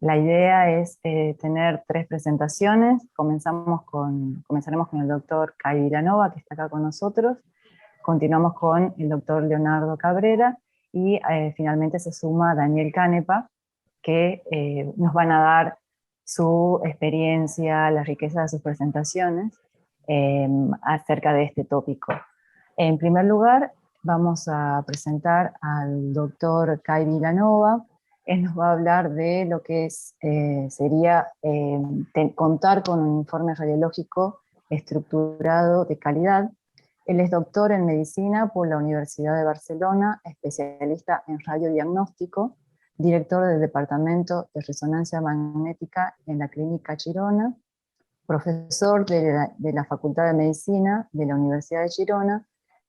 La idea es tener 3 presentaciones. Comenzaremos con el doctor Kai Vilanova, que está acá con nosotros. Continuamos con el doctor Leonardo Cabrera y finalmente se suma Daniel Canepa, que nos van a dar su experiencia, la riqueza de sus presentaciones acerca de este tópico. En primer lugar, vamos a presentar al doctor Kai Vilanova. Él nos va a hablar de lo que sería contar con un informe radiológico estructurado de calidad. Él es doctor en medicina por la Universidad de Barcelona, especialista en radiodiagnóstico, director del Departamento de Resonancia Magnética en la Clínica Girona, profesor de la Facultad de Medicina de la Universidad de Girona.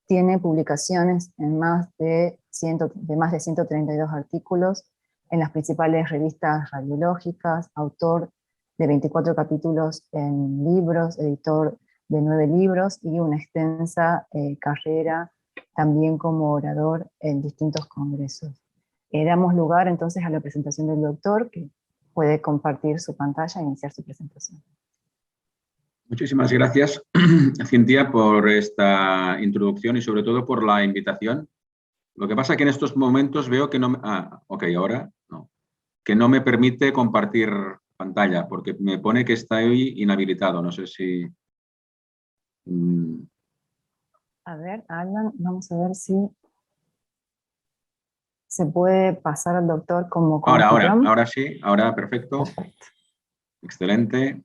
Tiene publicaciones en más de 132 artículos en las principales revistas radiológicas, autor de 24 capítulos en libros, editor de 9 libros y una extensa carrera también como orador en distintos congresos. Damos lugar entonces a la presentación del doctor, que puede compartir su pantalla e iniciar su presentación. Muchísimas gracias, Cintia, por esta introducción y sobre todo por la invitación. Lo que pasa es que en estos momentos veo que no... ahora no. Que no me permite compartir pantalla, porque me pone que estoy inhabilitado. No sé si... A ver, Alan, vamos a ver si se puede pasar al doctor como ahora sí, ahora perfecto. Perfecto. Excelente.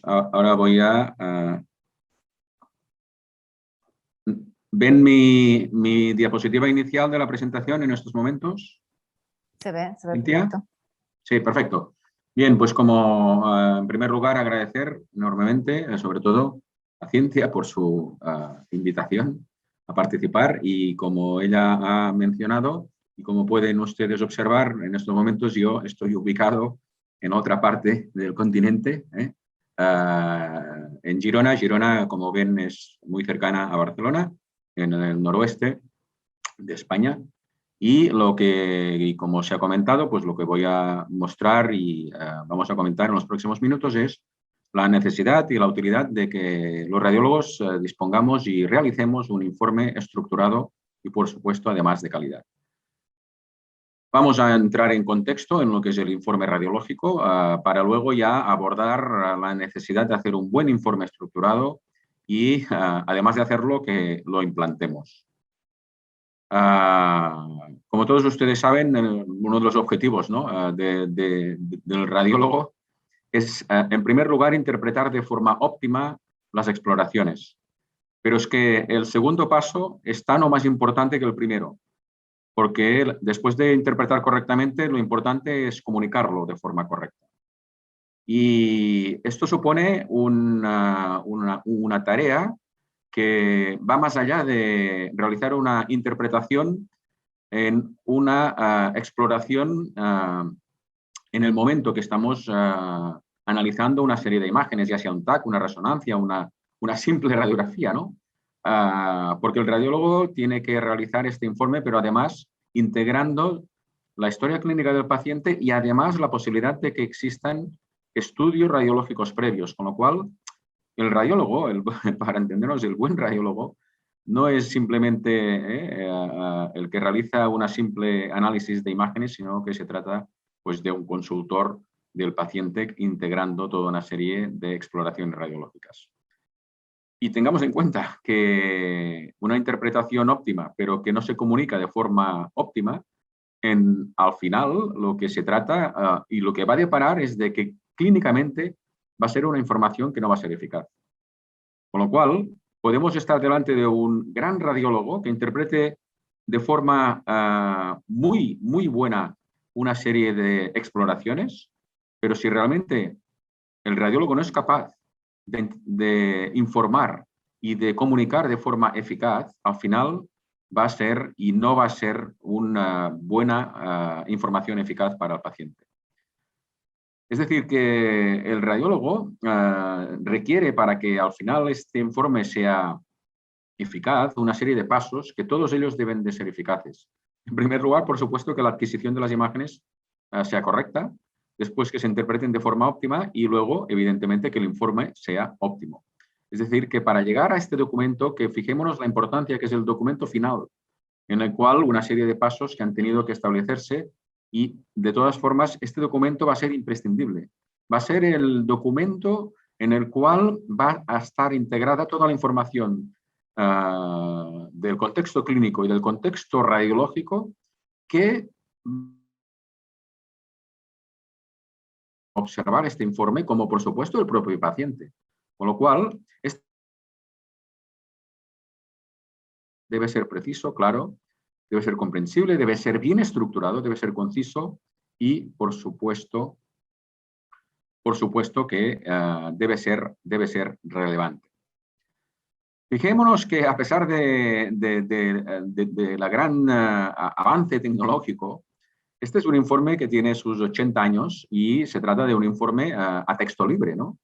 Ahora voy a... ¿Ven mi diapositiva inicial de la presentación en estos momentos? Se ve ¿Cintia? perfecto. Sí, perfecto. Bien, pues como en primer lugar agradecer enormemente, sobre todo a Cintia por su invitación a participar y como ella ha mencionado y como pueden ustedes observar, en estos momentos yo estoy ubicado en otra parte del continente, en Girona. Girona, como ven, es muy cercana a Barcelona, en el noroeste de España. Y como se ha comentado, pues lo que voy a mostrar y vamos a comentar en los próximos minutos es la necesidad y la utilidad de que los radiólogos dispongamos y realicemos un informe estructurado y, por supuesto, además de calidad. Vamos a entrar en contexto en lo que es el informe radiológico para luego ya abordar la necesidad de hacer un buen informe estructurado y, además de hacerlo, que lo implantemos. Como todos ustedes saben, uno de los objetivos, ¿no?, del radiólogo es, en primer lugar, interpretar de forma óptima las exploraciones. Pero es que el segundo paso es tan o más importante que el primero, porque después de interpretar correctamente, lo importante es comunicarlo de forma correcta. Y esto supone una tarea que va más allá de realizar una interpretación en una exploración en el momento que estamos analizando una serie de imágenes, ya sea un TAC, una resonancia, una simple radiografía, ¿no? Porque el radiólogo tiene que realizar este informe, pero además integrando la historia clínica del paciente y además la posibilidad de que existan estudios radiológicos previos, con lo cual el radiólogo, para entendernos, el buen radiólogo, no es simplemente el que realiza una simple análisis de imágenes, sino que se trata, pues, de un consultor del paciente integrando toda una serie de exploraciones radiológicas. Y tengamos en cuenta que una interpretación óptima, pero que no se comunica de forma óptima, al final lo que se trata y lo que va a deparar es de que clínicamente va a ser una información que no va a ser eficaz. Con lo cual, podemos estar delante de un gran radiólogo que interprete de forma muy, muy buena una serie de exploraciones, pero si realmente el radiólogo no es capaz de informar y de comunicar de forma eficaz, al final va a ser y no va a ser una buena información eficaz para el paciente. Es decir, que el radiólogo requiere, para que al final este informe sea eficaz, una serie de pasos que todos ellos deben de ser eficaces. En primer lugar, por supuesto, que la adquisición de las imágenes sea correcta, después que se interpreten de forma óptima y luego, evidentemente, que el informe sea óptimo. Es decir, que para llegar a este documento, que fijémonos la importancia que es el documento final, en el cual una serie de pasos que han tenido que establecerse y, de todas formas, este documento va a ser imprescindible. Va a ser el documento en el cual va a estar integrada toda la información del contexto clínico y del contexto radiológico que observar este informe, como por supuesto el propio paciente. Con lo cual, debe ser preciso, claro, debe ser comprensible, debe ser bien estructurado, debe ser conciso y, por supuesto que debe ser relevante. Fijémonos que a pesar de la gran avance tecnológico, este es un informe que tiene sus 80 años y se trata de un informe a texto libre, ¿no?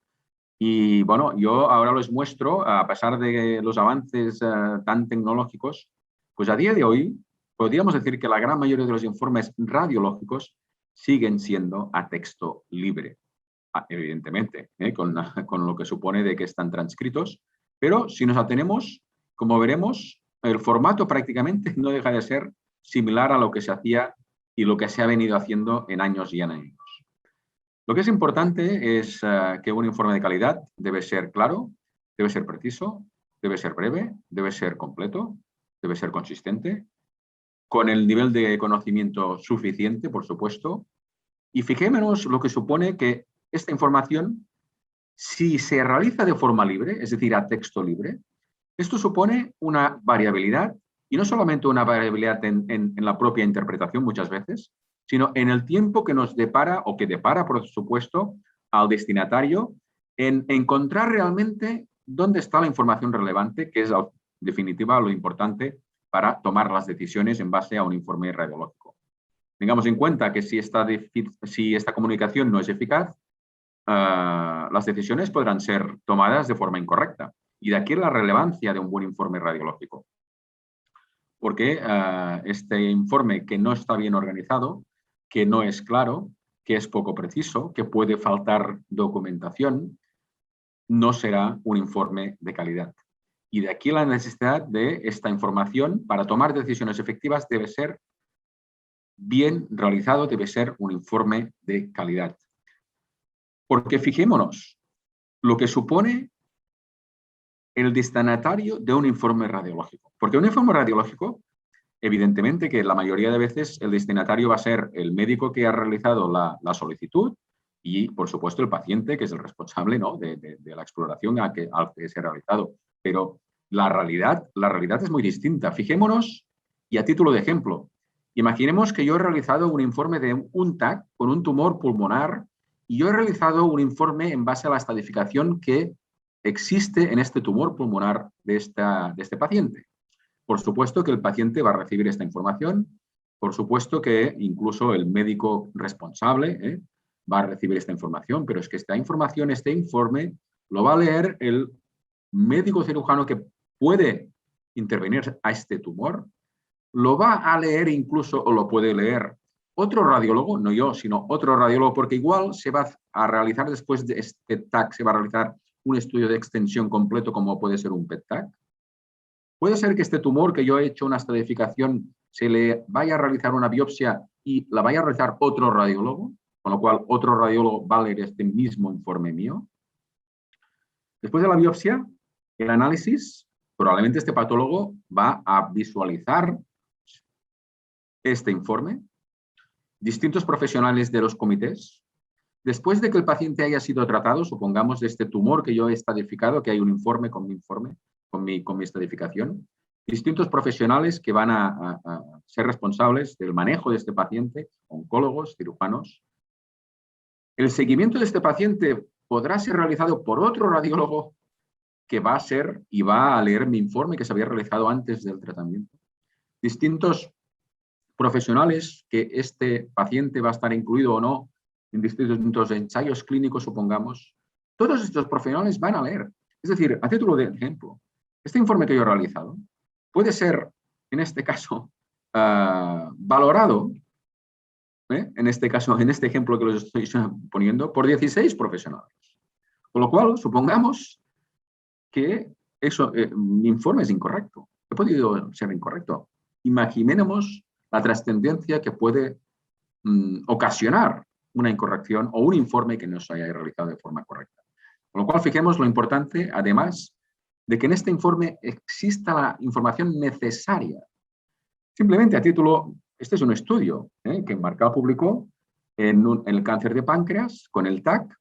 Y bueno, yo ahora les muestro, a pesar de los avances tan tecnológicos, pues a día de hoy podríamos decir que la gran mayoría de los informes radiológicos siguen siendo a texto libre. Evidentemente, con lo que supone de que están transcritos, pero si nos atenemos, como veremos, el formato prácticamente no deja de ser similar a lo que se hacía y lo que se ha venido haciendo en años y en años. Lo que es importante es que un informe de calidad debe ser claro, debe ser preciso, debe ser breve, debe ser completo, debe ser consistente, con el nivel de conocimiento suficiente, por supuesto. Y fijémonos lo que supone que esta información, si se realiza de forma libre, es decir, a texto libre, esto supone una variabilidad, y no solamente una variabilidad en la propia interpretación muchas veces, sino en el tiempo que nos depara, o que depara, por supuesto, al destinatario, en encontrar realmente dónde está la información relevante, que es, en definitiva, lo importante para tomar las decisiones en base a un informe radiológico. Tengamos en cuenta que si esta comunicación no es eficaz, las decisiones podrán ser tomadas de forma incorrecta. Y de aquí la relevancia de un buen informe radiológico. Porque este informe que no está bien organizado, que no es claro, que es poco preciso, que puede faltar documentación, no será un informe de calidad. Y de aquí la necesidad de esta información para tomar decisiones efectivas debe ser bien realizado, debe ser un informe de calidad. Porque fijémonos, lo que supone el destinatario de un informe radiológico. Porque un informe radiológico, evidentemente que la mayoría de veces el destinatario va a ser el médico que ha realizado la solicitud y, por supuesto, el paciente, que es el responsable, ¿no?, de la exploración al que se ha realizado. Pero la realidad es muy distinta. Fijémonos, y a título de ejemplo, imaginemos que yo he realizado un informe de un TAC con un tumor pulmonar y yo he realizado un informe en base a la estadificación que existe en este tumor pulmonar de este paciente. Por supuesto que el paciente va a recibir esta información, por supuesto que incluso el médico responsable va a recibir esta información, pero es que esta información, este informe, lo va a leer el médico cirujano que puede intervenir a este tumor, lo va a leer incluso, o lo puede leer otro radiólogo, no yo, sino otro radiólogo, porque igual se va a realizar después de este TAC, se va a realizar un estudio de extensión completo como puede ser un PET-TAC. Puede ser que este tumor que yo he hecho una estadificación se le vaya a realizar una biopsia y la vaya a realizar otro radiólogo, con lo cual otro radiólogo va a leer este mismo informe mío. Después de la biopsia, el análisis, probablemente este patólogo va a visualizar este informe, distintos profesionales de los comités. Después de que el paciente haya sido tratado, supongamos de este tumor que yo he estadificado, que hay un informe, con mi estadificación, distintos profesionales que van a ser responsables del manejo de este paciente, oncólogos, cirujanos. El seguimiento de este paciente podrá ser realizado por otro radiólogo que va a ser y va a leer mi informe que se había realizado antes del tratamiento. Distintos profesionales que este paciente va a estar incluido o no en distintos ensayos clínicos, supongamos. Todos estos profesionales van a leer. Es decir, a título de ejemplo, este informe que yo he realizado puede ser, en este caso, valorado en este caso, en este ejemplo que los estoy poniendo, por 16 profesionales. Con lo cual, supongamos que mi informe es incorrecto. He podido ser incorrecto. Imaginemos la trascendencia que puede ocasionar una incorrección o un informe que no se haya realizado de forma correcta. Con lo cual, fijemos lo importante, además, de que en este informe exista la información necesaria. Simplemente a título, este es un estudio que Marcal publicó en el cáncer de páncreas con el TAC,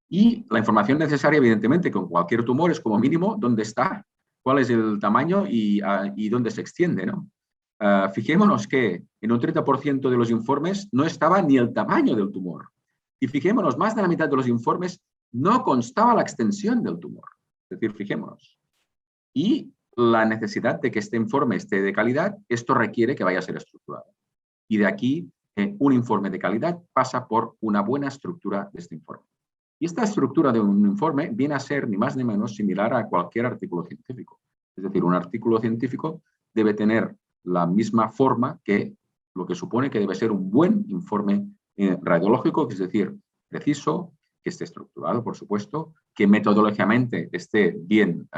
y la información necesaria, evidentemente, con cualquier tumor es como mínimo dónde está, cuál es el tamaño y dónde se extiende, ¿no? Fijémonos que en un 30% de los informes no estaba ni el tamaño del tumor. Y fijémonos, más de la mitad de los informes no constaba la extensión del tumor. Es decir, fijémonos. Y la necesidad de que este informe esté de calidad, esto requiere que vaya a ser estructurado. Y de aquí, un informe de calidad pasa por una buena estructura de este informe. Y esta estructura de un informe viene a ser ni más ni menos similar a cualquier artículo científico. Es decir, un artículo científico debe tener la misma forma que lo que supone que debe ser un buen informe radiológico, que es decir, preciso, que esté estructurado, por supuesto, que metodológicamente esté bien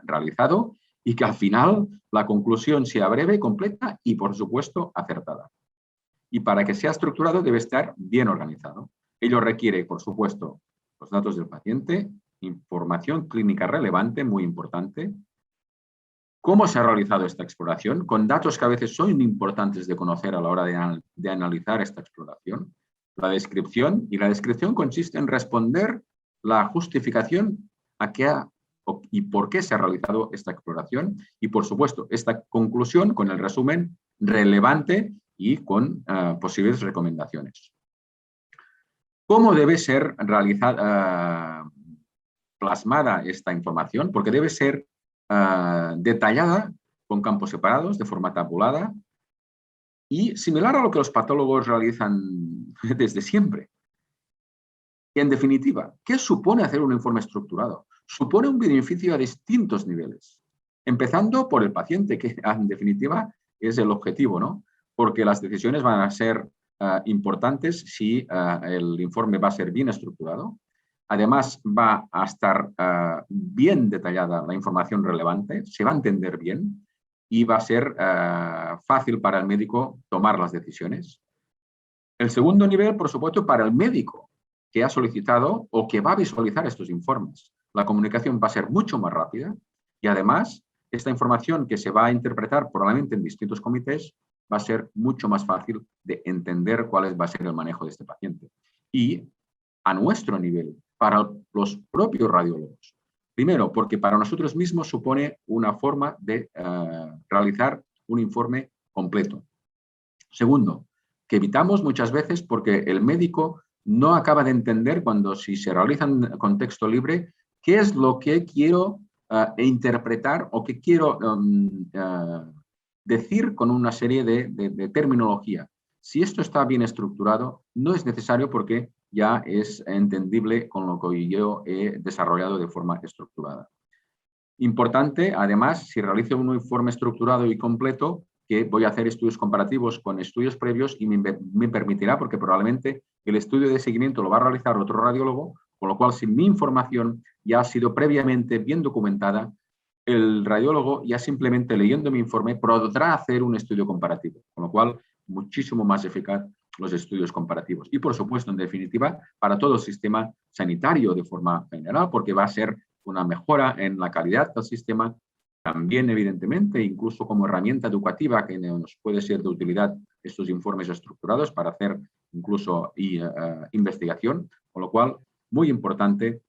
realizado y que al final la conclusión sea breve, completa y, por supuesto, acertada. Y para que sea estructurado debe estar bien organizado. Ello requiere, por supuesto, los datos del paciente, información clínica relevante, muy importante. ¿Cómo se ha realizado esta exploración? Con datos que a veces son importantes de conocer a la hora de analizar esta exploración. La descripción, y la descripción consiste en responder la justificación a qué y por qué se ha realizado esta exploración y, por supuesto, esta conclusión con el resumen relevante y con posibles recomendaciones. ¿Cómo debe ser realizada, plasmada esta información? Porque debe ser detallada con campos separados, de forma tabulada y similar a lo que los patólogos realizan desde siempre. Y en definitiva, ¿qué supone hacer un informe estructurado? Supone un beneficio a distintos niveles, empezando por el paciente, que en definitiva es el objetivo, ¿no? Porque las decisiones van a ser importantes si el informe va a ser bien estructurado. Además, va a estar bien detallada la información relevante, se va a entender bien y va a ser fácil para el médico tomar las decisiones. El segundo nivel, por supuesto, para el médico que ha solicitado o que va a visualizar estos informes. La comunicación va a ser mucho más rápida y además esta información que se va a interpretar probablemente en distintos comités va a ser mucho más fácil de entender cuál va a ser el manejo de este paciente. Y a nuestro nivel, para los propios radiólogos. Primero, porque para nosotros mismos supone una forma de realizar un informe completo. Segundo, que evitamos muchas veces porque el médico no acaba de entender si se realiza en contexto libre qué es lo que quiero interpretar o qué quiero decir con una serie de terminología. Si esto está bien estructurado, no es necesario porque ya es entendible con lo que yo he desarrollado de forma estructurada. Importante, además, si realizo un informe estructurado y completo, que voy a hacer estudios comparativos con estudios previos y me permitirá, porque probablemente el estudio de seguimiento lo va a realizar otro radiólogo, con lo cual si mi información ya ha sido previamente bien documentada, el radiólogo ya simplemente leyendo mi informe podrá hacer un estudio comparativo, con lo cual muchísimo más eficaz los estudios comparativos. Y por supuesto, en definitiva, para todo el sistema sanitario de forma general, porque va a ser una mejora en la calidad del sistema, también evidentemente, incluso como herramienta educativa que nos puede ser de utilidad estos informes estructurados para hacer incluso investigación, con lo cual, muy importante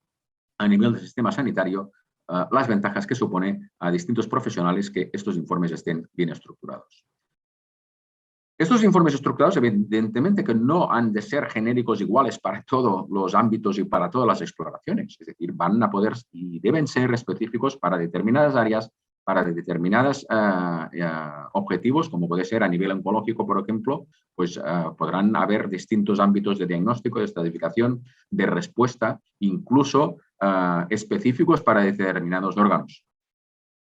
a nivel del sistema sanitario, las ventajas que supone a distintos profesionales que estos informes estén bien estructurados. Estos informes estructurados, evidentemente que no han de ser genéricos iguales para todos los ámbitos y para todas las exploraciones. Es decir, van a poder y deben ser específicos para determinadas áreas, para determinados objetivos, como puede ser a nivel oncológico, por ejemplo, pues podrán haber distintos ámbitos de diagnóstico, de estratificación, de respuesta, incluso específicos para determinados órganos.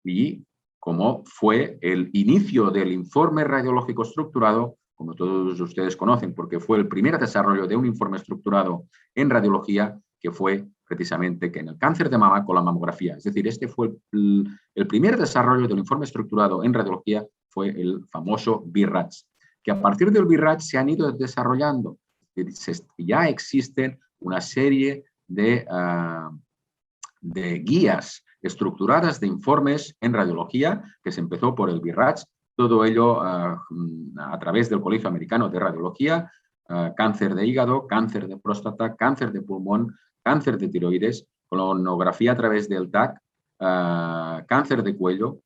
Y como fue el inicio del informe radiológico estructurado como todos ustedes conocen, porque fue el primer desarrollo de un informe estructurado en radiología, que fue precisamente que en el cáncer de mama con la mamografía. Es decir, este fue el primer desarrollo del informe estructurado en radiología, fue el famoso BIRATS, que a partir del BIRATS se han ido desarrollando. Ya existen una serie de guías estructuradas de informes en radiología, que se empezó por el BIRATS, todo ello a través del Colegio Americano de Radiología, cáncer de hígado, cáncer de próstata, cáncer de pulmón, cáncer de tiroides, colonografía a través del TAC, cáncer de cuello.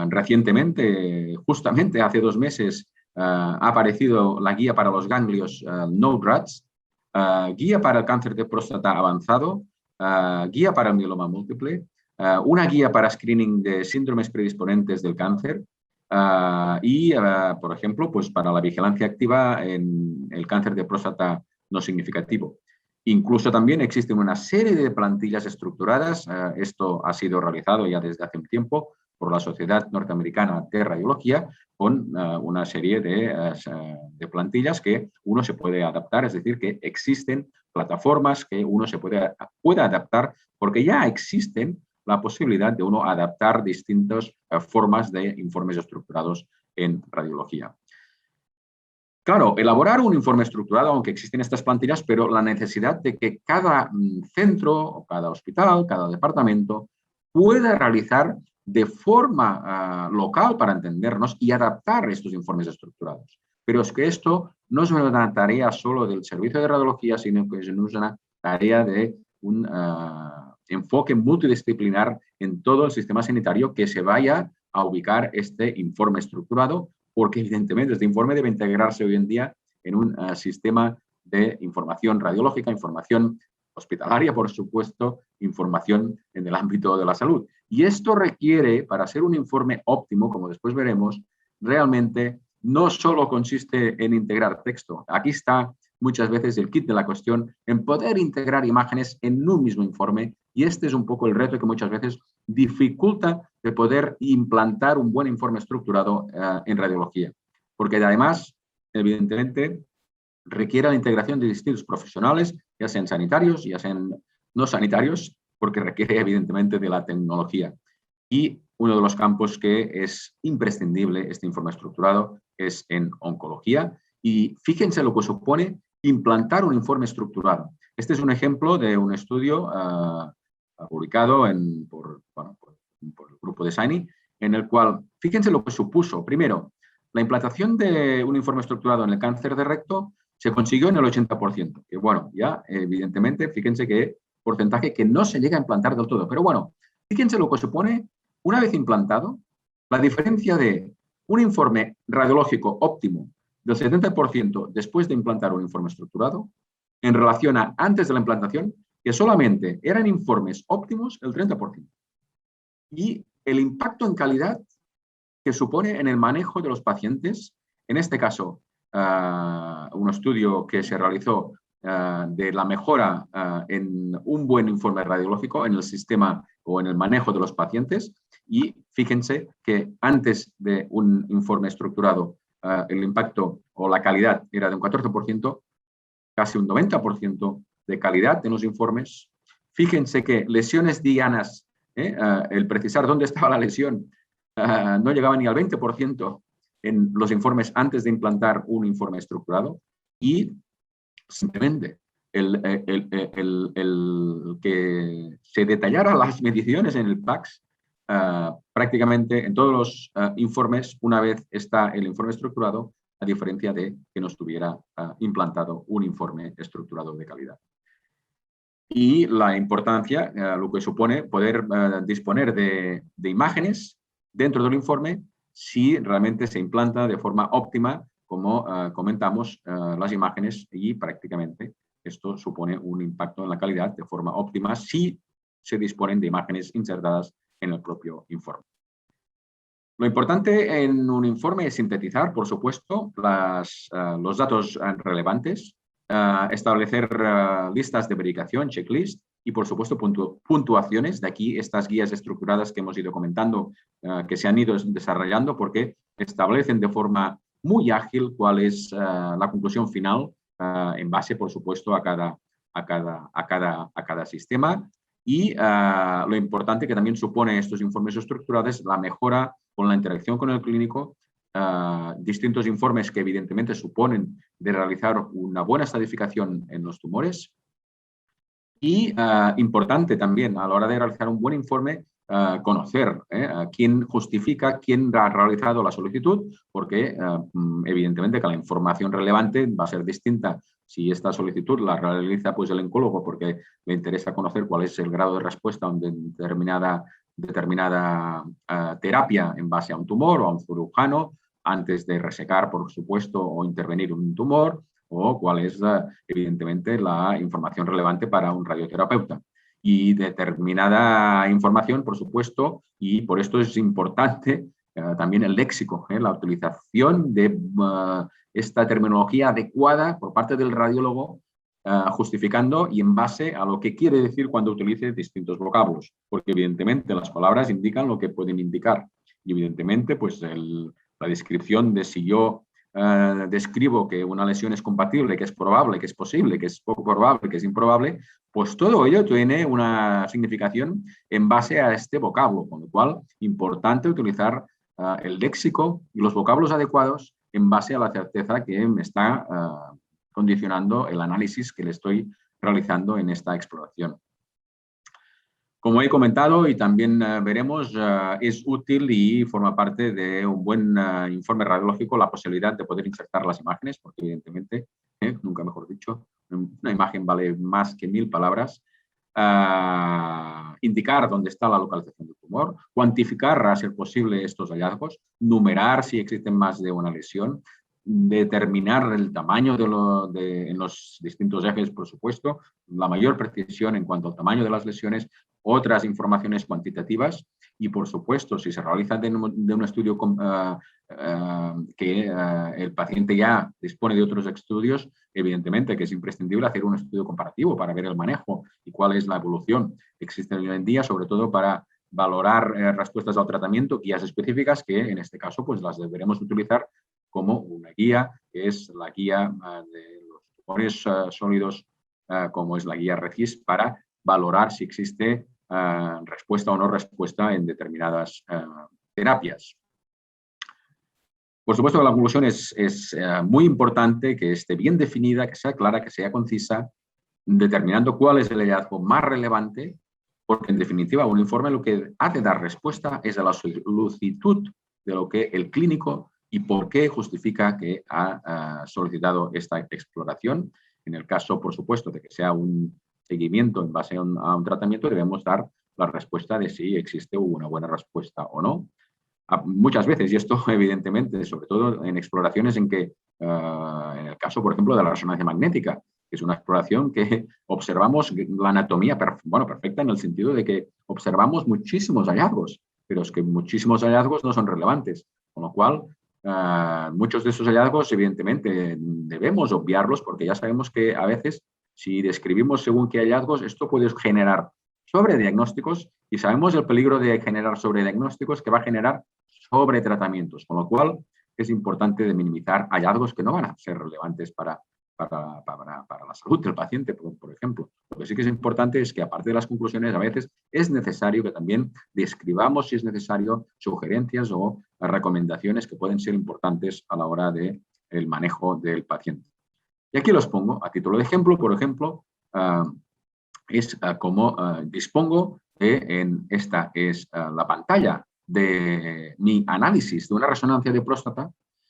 Recientemente, justamente hace 2 meses, ha aparecido la guía para los ganglios NODRATS, guía para el cáncer de próstata avanzado, guía para el mieloma múltiple, una guía para screening de síndromes predisponentes del cáncer y, por ejemplo, pues para la vigilancia activa en el cáncer de próstata no significativo. Incluso también existen una serie de plantillas estructuradas. Esto ha sido realizado ya desde hace un tiempo por la Sociedad Norteamericana de Radiología, con una serie de plantillas que uno se puede adaptar, es decir, que existen plataformas que uno se puede adaptar, porque ya existen la posibilidad de uno adaptar distintas formas de informes estructurados en radiología. Claro, elaborar un informe estructurado, aunque existen estas plantillas, pero la necesidad de que cada centro, o cada hospital, cada departamento pueda realizar de forma local, para entendernos, y adaptar estos informes estructurados. Pero es que esto no es una tarea solo del servicio de radiología, sino que es una tarea de un enfoque multidisciplinar en todo el sistema sanitario, que se vaya a ubicar este informe estructurado, porque evidentemente este informe debe integrarse hoy en día en un sistema de información radiológica, información hospitalaria, por supuesto, información en el ámbito de la salud. Y esto requiere, para ser un informe óptimo, como después veremos, realmente no solo consiste en integrar texto. Aquí está muchas veces el kit de la cuestión, en poder integrar imágenes en un mismo informe, y este es un poco el reto que muchas veces dificulta de poder implantar un buen informe estructurado en radiología, porque además, evidentemente, requiere la integración de distintos profesionales, ya sean sanitarios, ya sean no sanitarios, porque requiere evidentemente de la tecnología. Y uno de los campos que es imprescindible este informe estructurado es en oncología, y fíjense lo que supone implantar un informe estructurado. Este es un ejemplo de un estudio publicado por el grupo de SINI, en el cual, fíjense lo que supuso. Primero, la implantación de un informe estructurado en el cáncer de recto se consiguió en el 80%, que bueno, ya evidentemente, fíjense que porcentaje que no se llega a implantar del todo, pero bueno, fíjense lo que supone, una vez implantado, la diferencia de un informe radiológico óptimo del 70% después de implantar un informe estructurado, en relación a antes de la implantación, que solamente eran informes óptimos el 30%. Y el impacto en calidad que supone en el manejo de los pacientes, en este caso, un estudio que se realizó de la mejora en un buen informe radiológico en el sistema o en el manejo de los pacientes, y fíjense que antes de un informe estructurado el impacto o la calidad era de un 14%, casi un 90% de calidad en los informes. Fíjense que lesiones dianas, el precisar dónde estaba la lesión, no llegaba ni al 20% en los informes antes de implantar un informe estructurado, y simplemente el que se detallara las mediciones en el PACS, prácticamente en todos los informes, una vez está el informe estructurado, a diferencia de que no estuviera implantado un informe estructurado de calidad. Y la importancia, lo que supone poder disponer de imágenes dentro del informe si realmente se implanta de forma óptima, como comentamos, las imágenes, y prácticamente esto supone un impacto en la calidad de forma óptima si se disponen de imágenes insertadas en el propio informe. Lo importante en un informe es sintetizar, por supuesto, los datos relevantes, establecer listas de verificación, checklist, y por supuesto puntuaciones. De aquí estas guías estructuradas que hemos ido comentando, que se han ido desarrollando porque establecen de forma muy ágil cuál es la conclusión final en base, por supuesto, a cada sistema. Y lo importante que también supone estos informes estructurados es la mejora con la interacción con el clínico, distintos informes que evidentemente suponen de realizar una buena estratificación en los tumores. Y importante también a la hora de realizar un buen informe, conocer quién justifica, quién ha realizado la solicitud, porque evidentemente que la información relevante va a ser distinta si esta solicitud la realiza pues, el oncólogo porque le interesa conocer cuál es el grado de respuesta a una determinada terapia en base a un tumor o a un cirujano, antes de resecar, por supuesto, o intervenir un tumor, o cuál es, evidentemente, la información relevante para un radioterapeuta. Y determinada información, por supuesto, y por esto es importante también el léxico, la utilización de esta terminología adecuada por parte del radiólogo, justificando y en base a lo que quiere decir cuando utilice distintos vocablos, porque evidentemente las palabras indican lo que pueden indicar. Y evidentemente, pues la descripción de si yo describo que una lesión es compatible, que es probable, que es posible, que es poco probable, que es improbable, pues todo ello tiene una significación en base a este vocablo, con lo cual importante utilizar el léxico y los vocablos adecuados en base a la certeza que me está condicionando el análisis que le estoy realizando en esta exploración. Como he comentado y también veremos, es útil y forma parte de un buen informe radiológico la posibilidad de poder insertar las imágenes, porque evidentemente, nunca mejor dicho, una imagen vale más que 1000 palabras. Indicar dónde está la localización del tumor, cuantificar a ser posible estos hallazgos, numerar si existen más de una lesión, determinar el tamaño en los distintos ejes, por supuesto, la mayor precisión en cuanto al tamaño de las lesiones, otras informaciones cuantitativas y, por supuesto, si se realiza de un estudio que el paciente ya dispone de otros estudios, evidentemente que es imprescindible hacer un estudio comparativo para ver el manejo y cuál es la evolución que existe hoy en día, sobre todo para valorar respuestas al tratamiento, guías específicas que en este caso pues las deberemos utilizar como una guía, que es la guía de los tumores sólidos, como es la guía RECIST, para valorar si existe respuesta o no respuesta en determinadas terapias. Por supuesto que la conclusión es muy importante que esté bien definida, que sea clara, que sea concisa, determinando cuál es el hallazgo más relevante, porque en definitiva un informe lo que ha de dar respuesta es a la solicitud de lo que el clínico y por qué justifica que ha solicitado esta exploración. En el caso, por supuesto, de que sea un seguimiento en base a un tratamiento, debemos dar la respuesta de si existe una buena respuesta o no. Muchas veces, y esto evidentemente, sobre todo en exploraciones en que, en el caso, por ejemplo, de la resonancia magnética, que es una exploración que observamos la anatomía perfecta en el sentido de que observamos muchísimos hallazgos, pero es que muchísimos hallazgos no son relevantes, con lo cual muchos de esos hallazgos evidentemente debemos obviarlos porque ya sabemos que a veces si describimos según qué hallazgos, esto puede generar sobrediagnósticos y sabemos el peligro de generar sobrediagnósticos que va a generar sobretratamientos, con lo cual es importante de minimizar hallazgos que no van a ser relevantes para la salud del paciente, por ejemplo. Lo que sí que es importante es que, aparte de las conclusiones, a veces es necesario que también describamos, si es necesario, sugerencias o recomendaciones que pueden ser importantes a la hora del manejo del paciente. Y aquí los pongo a título de ejemplo. Por ejemplo, es como dispongo esta es la pantalla de mi análisis de una resonancia de próstata.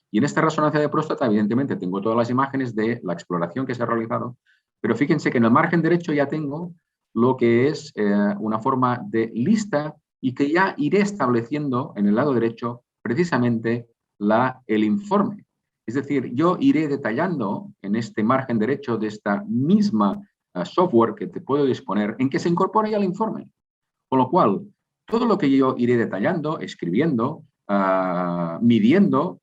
Y en esta resonancia de próstata, evidentemente, tengo todas las imágenes de la exploración que se ha realizado, pero fíjense que en el margen derecho ya tengo lo que es una forma de lista y que ya iré estableciendo en el lado derecho precisamente el informe. Es decir, yo iré detallando en este margen derecho de esta misma software que te puedo disponer en que se incorpora ya el informe. Con lo cual, todo lo que yo iré detallando, escribiendo, midiendo,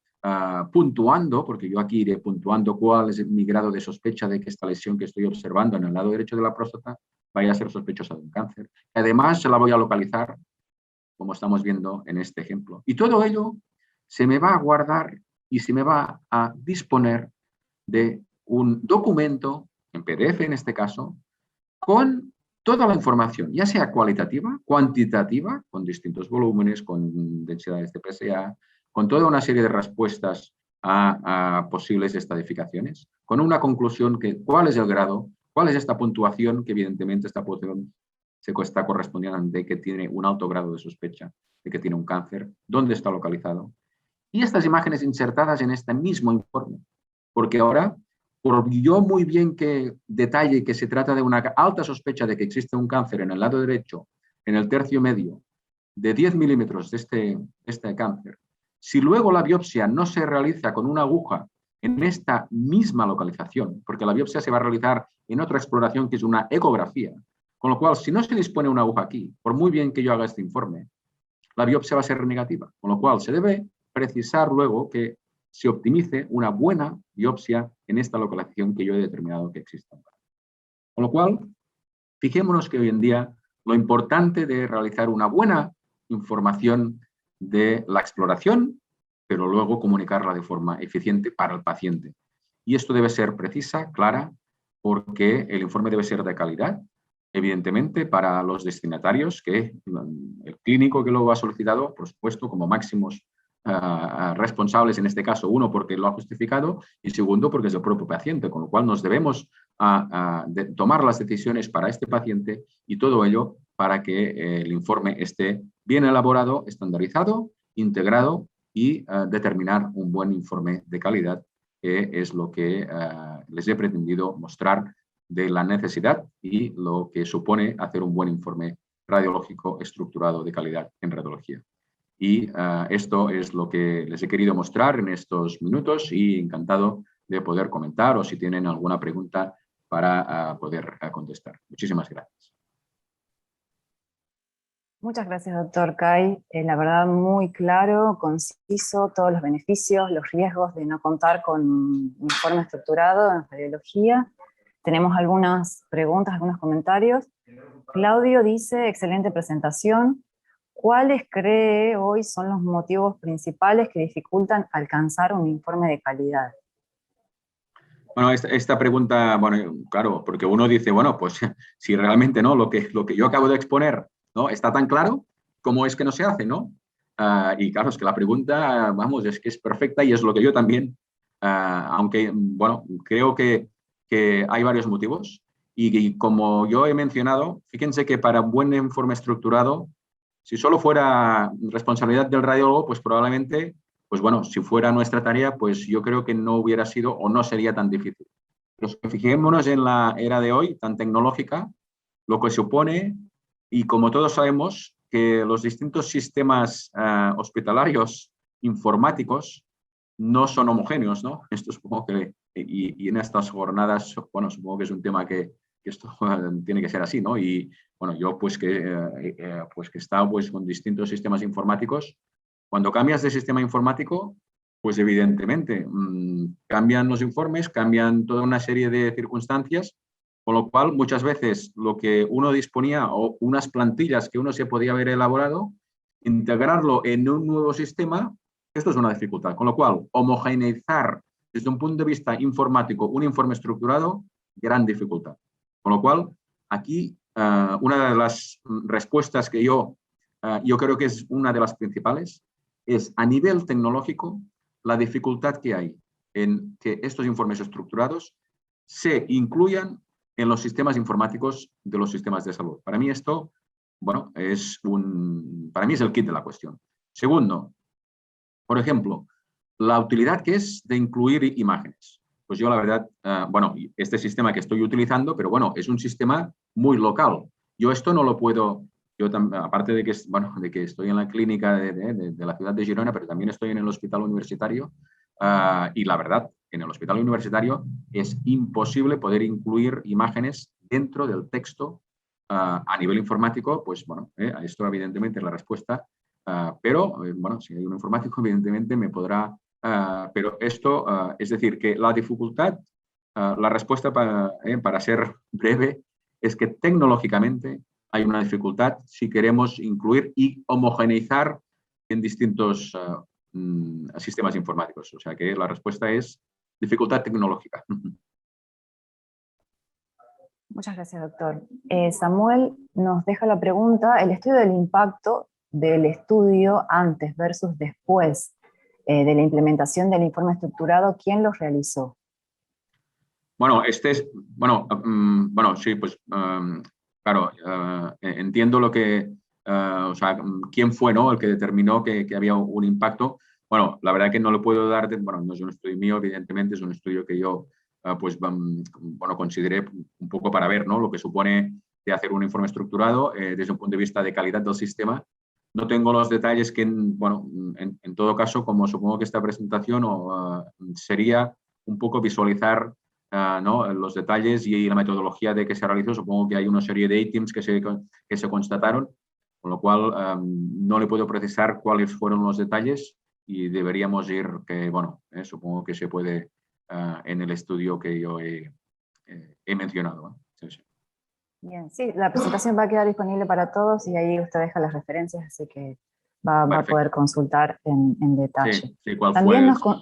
puntuando, porque yo aquí iré puntuando cuál es mi grado de sospecha de que esta lesión que estoy observando en el lado derecho de la próstata vaya a ser sospechosa de un cáncer. Además, se la voy a localizar, como estamos viendo en este ejemplo. Y todo ello se me va a guardar y se me va a disponer de un documento, en PDF en este caso, con toda la información, ya sea cualitativa, cuantitativa, con distintos volúmenes, con densidades de PSA, con toda una serie de respuestas a posibles estadificaciones, con una conclusión que cuál es el grado, cuál es esta puntuación, que evidentemente esta puntuación se está correspondiendo de que tiene un alto grado de sospecha, de que tiene un cáncer, dónde está localizado. Y estas imágenes insertadas en este mismo informe, porque ahora, por yo muy bien que detalle que se trata de una alta sospecha de que existe un cáncer en el lado derecho, en el tercio medio, de 10 milímetros de este cáncer, si luego la biopsia no se realiza con una aguja en esta misma localización, porque la biopsia se va a realizar en otra exploración que es una ecografía, con lo cual, si no se dispone una aguja aquí, por muy bien que yo haga este informe, la biopsia va a ser negativa, con lo cual se debe precisar luego que se optimice una buena biopsia en esta localización que yo he determinado que existe. Con lo cual, fijémonos que hoy en día lo importante de realizar una buena información de la exploración, pero luego comunicarla de forma eficiente para el paciente. Y esto debe ser precisa, clara, porque el informe debe ser de calidad, evidentemente, para los destinatarios, que el clínico que lo ha solicitado, por supuesto, como máximos responsables, en este caso, uno, porque lo ha justificado, y segundo, porque es el propio paciente, con lo cual nos debemos de tomar las decisiones para este paciente y todo ello para que el informe esté bien elaborado, estandarizado, integrado y determinar un buen informe de calidad, que es lo que les he pretendido mostrar de la necesidad y lo que supone hacer un buen informe radiológico estructurado de calidad en radiología. Y esto es lo que les he querido mostrar en estos minutos y encantado de poder comentar o si tienen alguna pregunta para poder contestar. Muchísimas gracias. Muchas gracias, doctor Kai. La verdad, muy claro, conciso, todos los beneficios, los riesgos de no contar con un informe estructurado en radiología. Tenemos algunas preguntas, algunos comentarios. Claudio dice, excelente presentación. ¿Cuáles cree hoy son los motivos principales que dificultan alcanzar un informe de calidad? Bueno, esta pregunta, bueno, claro, porque uno dice, bueno, pues si realmente no, lo que yo acabo de exponer no está tan claro, ¿cómo es que no se hace, no? Y claro, es que la pregunta, vamos, es que es perfecta y es lo que yo también, aunque, bueno, creo que hay varios motivos y como yo he mencionado, fíjense que para un buen informe estructurado, si solo fuera responsabilidad del radiólogo, pues probablemente, pues bueno, si fuera nuestra tarea, pues yo creo que no hubiera sido o no sería tan difícil. Pero fijémonos en la era de hoy, tan tecnológica, lo que supone, y como todos sabemos, que los distintos sistemas hospitalarios informáticos no son homogéneos, ¿no? Esto supongo que, y en estas jornadas, bueno, supongo que es un tema que esto tiene que ser así, ¿no? Y bueno, yo pues que he estado pues, con distintos sistemas informáticos, cuando cambias de sistema informático, pues evidentemente cambian los informes, cambian toda una serie de circunstancias, con lo cual muchas veces lo que uno disponía o unas plantillas que uno se podía haber elaborado, integrarlo en un nuevo sistema, esto es una dificultad. Con lo cual, homogeneizar desde un punto de vista informático un informe estructurado, gran dificultad. Con lo cual, aquí una de las respuestas que yo creo que es una de las principales, es a nivel tecnológico la dificultad que hay en que estos informes estructurados se incluyan en los sistemas informáticos de los sistemas de salud. Para mí esto, bueno, para mí es el kit de la cuestión. Segundo, por ejemplo, la utilidad que es de incluir imágenes. Pues yo la verdad, bueno, este sistema que estoy utilizando, pero bueno, es un sistema muy local. Yo esto no lo puedo, aparte de que, bueno, de que estoy en la clínica de la ciudad de Girona, pero también estoy en el hospital universitario, y la verdad, en el hospital universitario es imposible poder incluir imágenes dentro del texto a nivel informático, pues bueno, esto evidentemente es la respuesta, pero bueno, si hay un informático evidentemente me podrá, pero esto, es decir, que la dificultad, la respuesta para ser breve, es que tecnológicamente hay una dificultad si queremos incluir y homogeneizar en distintos sistemas informáticos. O sea que la respuesta es dificultad tecnológica. Muchas gracias, doctor. Samuel nos deja la pregunta: el estudio del impacto del estudio antes versus después de la implementación del informe estructurado, ¿quién los realizó? Bueno, sí, pues claro, entiendo lo que, o sea, quién fue, ¿no?, el que determinó que había un impacto. Bueno, la verdad que no le puedo dar, bueno, no es un estudio mío, evidentemente, es un estudio que yo, pues, bueno, consideré un poco para ver, ¿no?, lo que supone de hacer un informe estructurado desde un punto de vista de calidad del sistema. No tengo los detalles que, bueno, en todo caso, como supongo que esta presentación sería un poco visualizar ¿no?, los detalles y la metodología de que se realizó. Supongo que hay una serie de ítems que se constataron, con lo cual no le puedo precisar cuáles fueron los detalles y deberíamos ir, que bueno, supongo que se puede en el estudio que yo he mencionado. Sí, sí. Bien, sí, la presentación va a quedar disponible para todos y ahí usted deja las referencias, así que va a poder consultar en detalle. Sí, sí, ¿cuál También fue?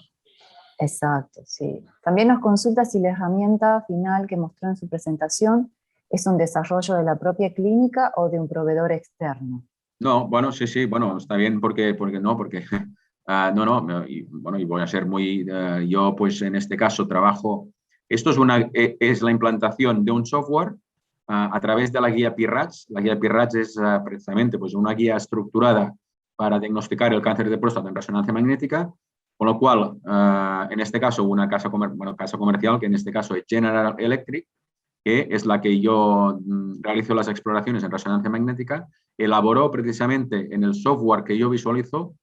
Exacto, sí. También nos consulta si la herramienta final que mostró en su presentación es un desarrollo de la propia clínica o de un proveedor externo. No, bueno, sí, bueno, está bien porque no, y, bueno, y voy a ser muy, yo pues en este caso trabajo, esto es la implantación de un software a través de la guía PIRATS. La guía PIRATS es precisamente pues una guía estructurada para diagnosticar el cáncer de próstata en resonancia magnética, con lo cual, en este caso, una casa comercial, que en este caso es General Electric, que es la que yo realizo las exploraciones en resonancia magnética, elaboró precisamente en el software que yo visualizo,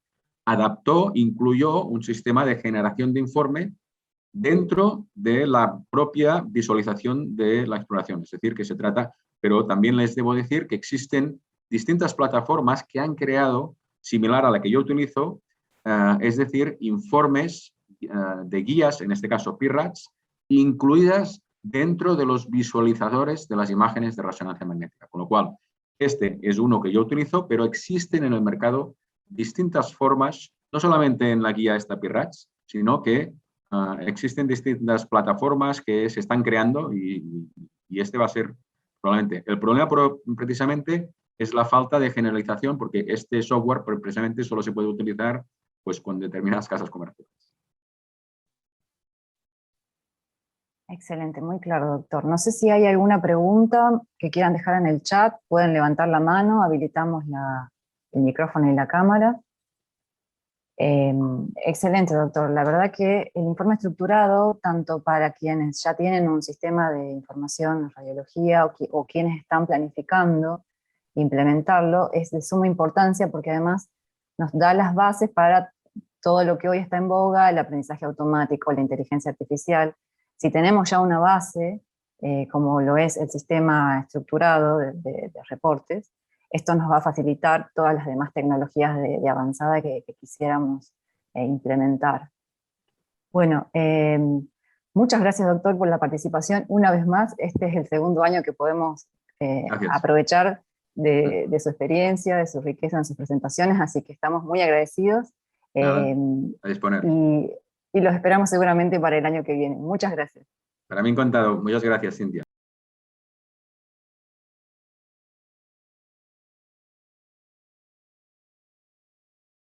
adaptó, incluyó un sistema de generación de informe dentro de la propia visualización de la exploración. Es decir, que se trata, pero también les debo decir que existen distintas plataformas que han creado, similar a la que yo utilizo, es decir, informes de guías, en este caso PIRATS, incluidas dentro de los visualizadores de las imágenes de resonancia magnética. Con lo cual, este es uno que yo utilizo, pero existen en el mercado distintas formas, no solamente en la guía esta PIRATS, sino que existen distintas plataformas que se están creando y este va a ser probablemente. El problema precisamente es la falta de generalización, porque este software precisamente solo se puede utilizar pues, con determinadas casas comerciales. Excelente, muy claro, doctor. No sé si hay alguna pregunta que quieran dejar en el chat, pueden levantar la mano, habilitamos el micrófono y la cámara. Excelente, doctor. La verdad que el informe estructurado, tanto para quienes ya tienen un sistema de información en radiología o quienes están planificando implementarlo, es de suma importancia porque además nos da las bases para todo lo que hoy está en boga, el aprendizaje automático, la inteligencia artificial. Si tenemos ya una base, como lo es el sistema estructurado de reportes, esto nos va a facilitar todas las demás tecnologías de avanzada que quisiéramos implementar. Bueno, muchas gracias, doctor, por la participación. Una vez más, este es el segundo año que podemos aprovechar de su experiencia, de su riqueza en sus presentaciones, así que estamos muy agradecidos. A disponer. Y los esperamos seguramente para el año que viene. Muchas gracias. Para mí encantado. Muchas gracias, Cintia.